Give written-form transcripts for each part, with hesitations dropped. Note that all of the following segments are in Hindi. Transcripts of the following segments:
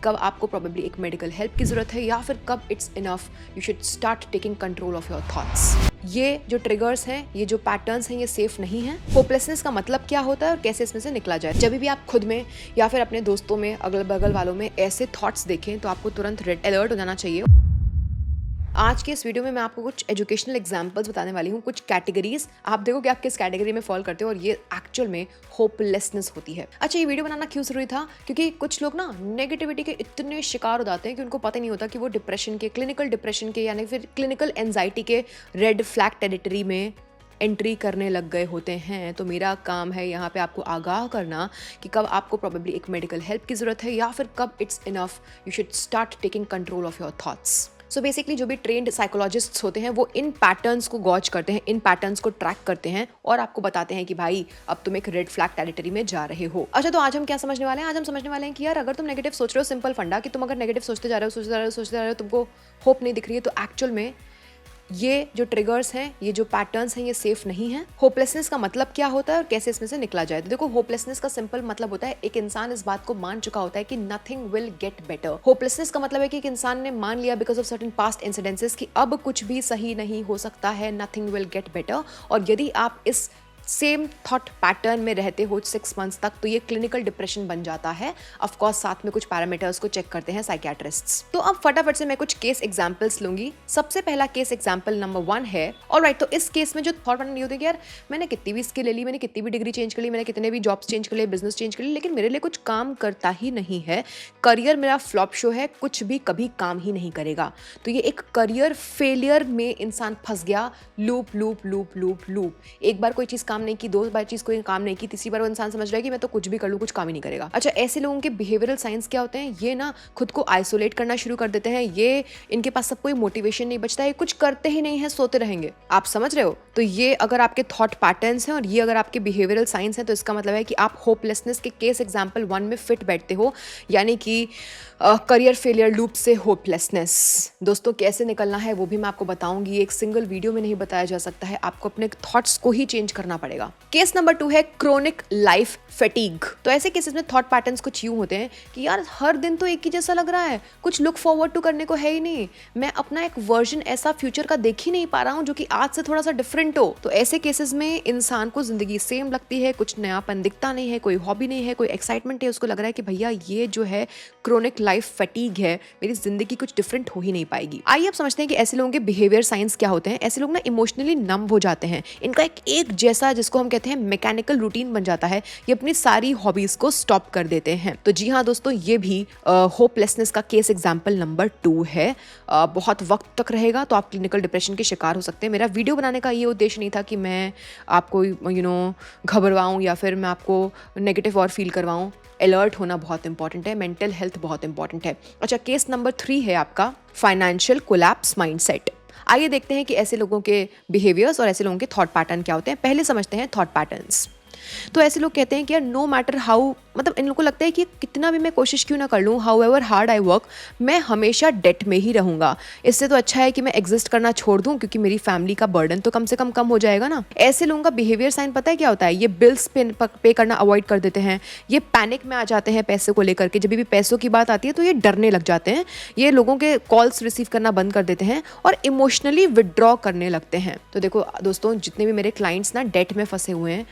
कब आपको प्रोबेबली एक मेडिकल हेल्प की ज़रूरत है या फिर कब it's enough you should start taking control of your thoughts. ये जो ट्रिगर्स हैं, ये जो पैटर्न्स हैं, ये सेफ नहीं है। होपलेसनेस का मतलब क्या होता है और कैसे इसमें से निकला जाए। जब भी आप खुद में या फिर अपने दोस्तों में, अगल बगल वालों में ऐसे थॉट्स देखें तो आपको तुरंत रेड अलर्ट हो जाना चाहिए। आज के इस वीडियो में मैं आपको कुछ एजुकेशनल एग्जांपल्स बताने वाली हूँ, कुछ कैटेगरीज। आप देखो कि आप किस कैटेगरी में फॉल करते हो और ये एक्चुअल में होपलेसनेस होती है। अच्छा, ये वीडियो बनाना क्यों जरूरी था? क्योंकि कुछ लोग ना नेगेटिविटी के इतने शिकार हो जाते हैं कि उनको पता नहीं होता कि वो डिप्रेशन के, क्लिनिकल डिप्रेशन के यानी फिर क्लिनिकल एंजाइटी के रेड फ्लैग टेरिटरी में एंट्री करने लग गए होते हैं। तो मेरा काम है यहाँ पे आपको आगाह करना कि कब आपको प्रोबेबली एक मेडिकल हेल्प की ज़रूरत है या फिर कब it's enough you should start taking control of your thoughts. So basically जो भी ट्रेंड साइकोलॉजिस्ट्स होते हैं वो इन पैटर्न्स को गॉज करते हैं, इन पैटर्न्स को ट्रैक करते हैं और आपको बताते हैं कि भाई अब तुम एक रेड फ्लैग टेरिटरी में जा रहे हो। अच्छा, तो आज हम क्या समझने वाले हैं? आज हम समझने वाले हैं कि यार अगर तुम नेगेटिव सोच रहे हो, सिंपल फंडा कि तुम अगर नेगेटिव सोचते जा रहे हो, तुमको होप नहीं दिख रही है, तो एक्चुअल में ये जो ट्रिगर्स हैं, ये जो पैटर्न्स हैं, ये सेफ नहीं है। होपलेसनेस का मतलब क्या होता है और कैसे इसमें से निकला जाए? तो देखो, होपलेसनेस का सिंपल मतलब होता है एक इंसान इस बात को मान चुका होता है कि nothing will get better. Hopelessness का मतलब है कि एक इंसान ने मान लिया because of certain past incidences कि अब कुछ भी सही नहीं हो सकता है, नथिंग विल गेट बेटर। और यदि आप इस सेम थॉट पैटर्न में रहते हो 6 मंथ्स तक तो ये क्लिनिकल डिप्रेशन बन जाता है। ऑफ कोर्स साथ में कुछ पैरामीटर्स को चेक करते हैं साइकियाट्रिस्ट्स। तो अब फटाफट से मैं कुछ केस एग्जांपल्स लूंगी। सबसे पहला केस एग्जांपल नंबर 1 है। ऑलराइट, तो इस केस में जो थॉट पैटर्न ये होता है कि यार मैंने कितनी भी स्किल ले ली, मैंने कितनी भी डिग्री चेंज कर ली, मैंने कितने भी जॉब्स चेंज कर लिए, बिजनेस चेंज कर ली, लेकिन मेरे लिए कुछ काम करता ही नहीं है। करियर मेरा फ्लॉप शो है, कुछ भी कभी काम ही नहीं करेगा। तो ये एक करियर फेलियर में इंसान फंस गया। Loop loop loop loop loop. एक बार कोई चीज काम नहीं की, 2 बार चीज कोई काम नहीं की, तीसरी बार वो इंसान समझ रहा है कि मैं तो कुछ भी कर लूं, कुछ काम ही नहीं करेगा। अच्छा, ऐसे लोगों के बिहेवियरल साइंस क्या होते हैं? ये ना खुद को आइसोलेट करना शुरू कर देते हैं। ये इनके पास सब कोई मोटिवेशन नहीं बचता है, कुछ करते ही नहीं है, सोते रहेंगे। आप समझ रहे हो? तो ये अगर आपके थॉट पैटर्न्स हैं और ये अगर आपके बिहेवियरल साइंस हैं तो इसका मतलब है कि आप होपलेसनेस के केस एग्जाम्पल 1 में फिट बैठते हो, यानी कि करियर फेलियर लूप से होपलेसनेस। दोस्तों, कैसे निकलना है वो भी मैं आपको बताऊंगी। एक सिंगल वीडियो में नहीं बताया जा सकता है, आपको अपने थॉट्स को ही चेंज करना पड़ेगा। केस नंबर 2 है क्रोनिक लाइफ फैटीग। तो ऐसे केसेस में थॉट पैटर्न्स कुछ यूं होते हैं कि यार हर दिन तो एक ही जैसा लग रहा है, कुछ लुक फॉरवर्ड टू करने को है ही नहीं। मैं अपना एक वर्जन ऐसा फ्यूचर का देख ही नहीं पा रहा हूं जो कि आज से थोड़ा सा डिफरेंट हो। तो ऐसे केसेस में इंसान को जिंदगी सेम लगती है, कुछ नयापन दिखता नहीं है, कोई हॉबी नहीं है, कोई एक्साइटमेंट है। उसको लग रहा है कि भैया ये जो है क्रोनिक लाइफ फैटीग है, मेरी जिंदगी कुछ डिफरेंट हो ही नहीं पाएगी। आइए अब समझते हैं कि ऐसे लोगों के बिहेवियर साइंस क्या होते हैं। ऐसे लोग ना इमोशनली नम हो जाते हैं। इनका एक जैसा, जिसको हम कहते हैं मैकेनिकल रूटीन बन जाता है। ये अपनी सारी हॉबीज को स्टॉप कर देते हैं। तो जी हाँ दोस्तों, ये भी होपलेसनेस का केस एग्जाम्पल नंबर 2 है। बहुत वक्त तक रहेगा तो आप क्लिनिकल डिप्रेशन के शिकार हो सकते हैं। मेरा वीडियो बनाने का ये उद्देश्य नहीं था कि मैं आपको घबरवाऊं या फिर मैं आपको नेगेटिव और फील करवाऊं। अलर्ट होना बहुत इंपॉर्टेंट है, मेंटल हेल्थ बहुत इंपॉर्टेंट है। अच्छा, केस नंबर 3 है आपका फाइनेंशियल कोलैप्स माइंडसेट। आइए देखते हैं कि ऐसे लोगों के बिहेवियर्स और ऐसे लोगों के थॉट पैटर्न क्या होते हैं। पहले समझते हैं थॉट पैटर्न्स। तो ऐसे लोग कहते हैं कि यार नो मैटर हाउ, मतलब इन लोगों को लगता है कि कितना भी मैं कोशिश क्यों ना कर लूँ, how ever hard I work, मैं हमेशा डेट में ही रहूंगा। इससे तो अच्छा है कि मैं एग्जिस्ट करना छोड़ दूं, क्योंकि मेरी फैमिली का बर्डन तो कम से कम हो जाएगा ना। ऐसे लोगों का बिहेवियर साइन पता है क्या होता है? ये बिल्स पे करना अवॉइड कर देते हैं। ये पैनिक में आ जाते हैं पैसे को लेकर के। जब भी पैसों की बात आती है तो ये डरने लग जाते हैं। ये लोगों के कॉल्स रिसीव करना बंद कर देते हैं और इमोशनली विदड्रॉ करने लगते हैं। तो देखो दोस्तों, जितने भी मेरे क्लाइंट्स ना डेट में फंसे हुए हैं,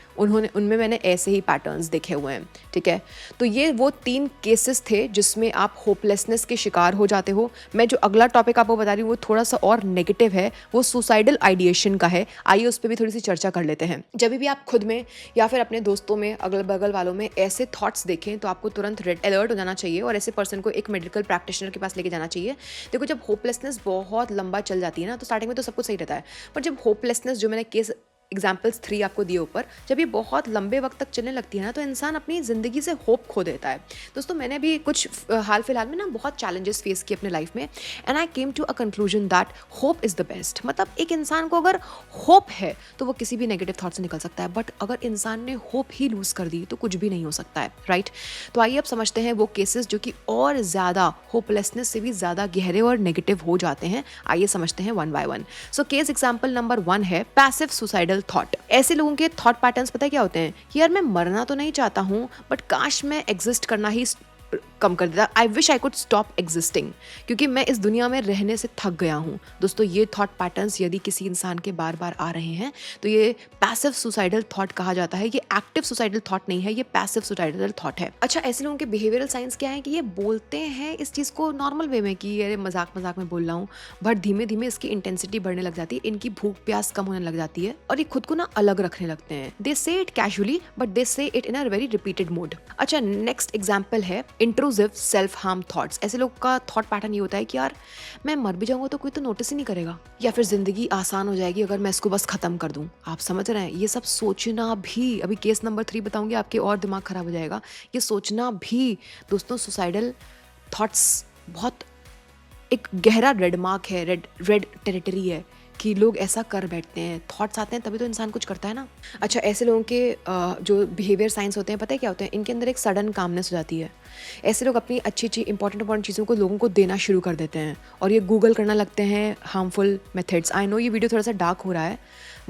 उनमें मैंने ऐसे ही पैटर्न्स देखे हुए हैं। ठीक है, तो ये वो 3 केसेस थे जिसमें आप होपलेसनेस के शिकार हो जाते हो। मैं जो अगला टॉपिक आपको बता रही हूँ वो थोड़ा सा और नेगेटिव है, वो सुसाइडल आइडिएशन का है। आइए उस पर भी थोड़ी सी चर्चा कर लेते हैं। जब भी आप खुद में या फिर अपने दोस्तों में, अगल बगल वालों में ऐसे थॉट्स देखें तो आपको तुरंत रेड अलर्ट हो जाना चाहिए और ऐसे पर्सन को एक मेडिकल प्रैक्टिशनर के पास लेके जाना चाहिए। देखो, जब होपलेसनेस बहुत लंबा चल जाती है ना, तो स्टार्टिंग में तो सब कुछ सही रहता है, पर जब होपलेसनेस, जो मैंने केस एग्जाम्पल्स 3 आपको दिए ऊपर, जब ये बहुत लंबे वक्त तक चलने लगती है ना, तो इंसान अपनी ज़िंदगी से होप खो देता है। दोस्तों, मैंने भी कुछ हाल फिलहाल में ना बहुत चैलेंजेस फेस किए अपने लाइफ में, and I came to a conclusion that hope is the best. मतलब एक इंसान को अगर होप है तो वो किसी भी नेगेटिव थॉट से निकल सकता है, बट अगर इंसान ने होप ही लूज़ कर दी तो कुछ भी नहीं हो सकता है, राइट? तो आइए अब समझते हैं वो केसेस जो कि और ज़्यादा होपलेसनेस से भी ज़्यादा गहरे और नेगेटिव हो जाते हैं। आइए समझते हैं 1 by 1। So case example number 1 है पैसिव सुसाइडल थॉट। ऐसे लोगों के थॉट पैटर्न्स पता है क्या होते हैं कि यार मैं मरना तो नहीं चाहता हूँ, बट काश मैं एग्जिस्ट करना ही कम कर देता। I wish I could stop existing, क्योंकि मैं इस दुनिया में रहने से थक गया हूँ। दोस्तों, ये थॉट पैटर्न्स यदि किसी इंसान के बार बार आ रहे हैं तो ये पैसिव सुसाइडल थॉट कहा जाता है। ये एक्टिव सुसाइडल थॉट नहीं है, ये पैसिव सुसाइडल थॉट है। अच्छा, ऐसे लोगों के बिहेवियरल साइंस क्या है कि ये बोलते हैं इस चीज़ को नॉर्मल वे में कि अरे मजाक मजाक में बोल रहा हूँ, बट धीमे धीमे इसकी इंटेंसिटी बढ़ने लग जाती है, इनकी भूख प्यास कम होने लग जाती है और ये खुद को ना अलग रखने लगते हैं। दे से इट कैजुअली बट दे से it in a very repeated mode. अच्छा, नेक्स्ट एग्जाम्पल है इंट्रूसिव सेल्फ हार्म थॉट्स। ऐसे लोग का थॉट पैटर्न ये होता है कि यार मैं मर भी जाऊंगा तो कोई तो नोटिस ही नहीं करेगा, या फिर जिंदगी आसान हो जाएगी अगर मैं इसको बस खत्म कर दूं। आप समझ रहे हैं, ये सब सोचना भी, अभी केस नंबर 3 बताऊंगी, आपके और दिमाग खराब हो जाएगा। ये सोचना भी दोस्तों सुसाइडल थॉट्स बहुत एक गहरा रेड मार्क है, रेड टेरिटरी है कि लोग ऐसा कर बैठते हैं। थॉट्स आते हैं तभी तो इंसान कुछ करता है ना। अच्छा, ऐसे लोगों के जो बिहेवियर साइंस होते हैं, पता है क्या होते हैं, इनके अंदर एक सडन कामनेस हो जाती है। ऐसे लोग अपनी अच्छी अच्छी इंपॉर्टेंट चीज़ों को लोगों को देना शुरू कर देते हैं और ये गूगल करना लगते हैं हार्मफुल मेथड्स। आई नो ये वीडियो थोड़ा सा डार्क हो रहा है,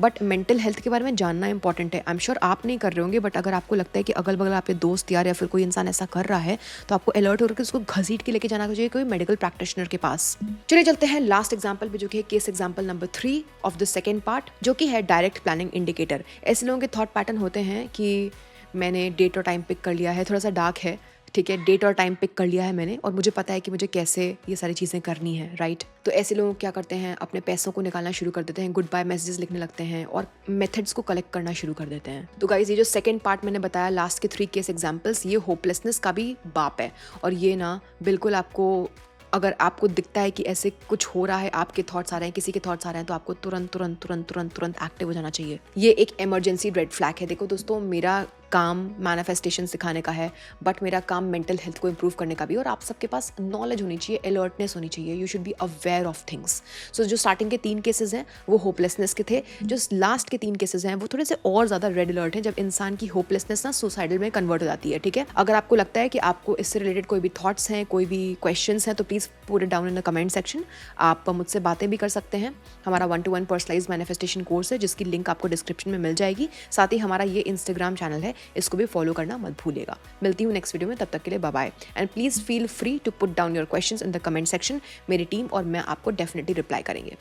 बट मेंटल हेल्थ के बारे में जानना इंपॉर्टेंट है। आई एम श्योर आप नहीं कर रहे होंगे, बट अगर आपको लगता है कि अगल बगल आपके दोस्त यार या फिर कोई इंसान ऐसा कर रहा है तो आपको अलर्ट होकर उसको घसीट के लेके जाना चाहिए कोई मेडिकल प्रैक्टिशनर के पास। चलिए चलते हैं लास्ट एग्जाम्पल पे, जो कि है case example number 3 of the second part, जो कि है डायरेक्ट प्लानिंग इंडिकेटर। ऐसे लोगों के थॉट पैटर्न होते हैं कि मैंने डेट और टाइम पिक कर लिया है, थोड़ा सा डार्क है, ठीक है, डेट और टाइम पिक कर लिया है मैंने और मुझे पता है कि मुझे कैसे ये सारी चीज़ें करनी है, राइट। तो ऐसे लोग क्या करते हैं, अपने पैसों को निकालना शुरू कर देते हैं, गुड बाय मैसेजेस लिखने लगते हैं और मेथड्स को कलेक्ट करना शुरू कर देते हैं। तो गाइज, ये जो सेकंड पार्ट मैंने बताया लास्ट के 3 केस एग्जाम्पल्स, ये होपलेसनेस का भी बाप है। और ये ना बिल्कुल आपको, अगर आपको दिखता है कि ऐसे कुछ हो रहा है, आपके थॉट्स आ रहे हैं, किसी के थॉट्स आ रहे हैं, तो आपको तुरंत एक्टिव हो जाना चाहिए। ये एक इमरजेंसी रेड फ्लैग है। देखो दोस्तों, मेरा काम मैनिफेस्टेशन सिखाने का है, बट मेरा काम मेंटल हेल्थ को इंप्रूव करने का भी, और आप सबके पास नॉलेज होनी चाहिए, अलर्टनेस होनी चाहिए, you should be aware of things. So जो स्टार्टिंग के 3 केसेस हैं वो होपलेसनेस के थे, जो लास्ट के 3 केसेस हैं वो थोड़े से और ज़्यादा रेड अलर्ट हैं, जब इंसान की होपलेसनेस ना सुसाइडल में कन्वर्ट हो जाती है, ठीक है। अगर आपको लगता है कि आपको इससे रिलेटेड कोई भी थॉट्स हैं, कोई भी क्वेश्चंस हैं, तो please put it down in the comment section. आप मुझसे बातें भी कर सकते हैं। हमारा 1-to-1 पर्सनलाइज मैनिफेस्टेशन कोर्स है, जिसकी लिंक आपको डिस्क्रिप्शन में मिल जाएगी। साथ ही हमारा ये इंस्टाग्राम चैनल है, इसको भी फॉलो करना मत भूलिएगा। मिलती हूँ नेक्स्ट वीडियो में, तब तक के लिए bye bye and please feel free to put down your questions in the comment section. मेरी टीम और मैं आपको डेफिनेटली रिप्लाई करेंगे।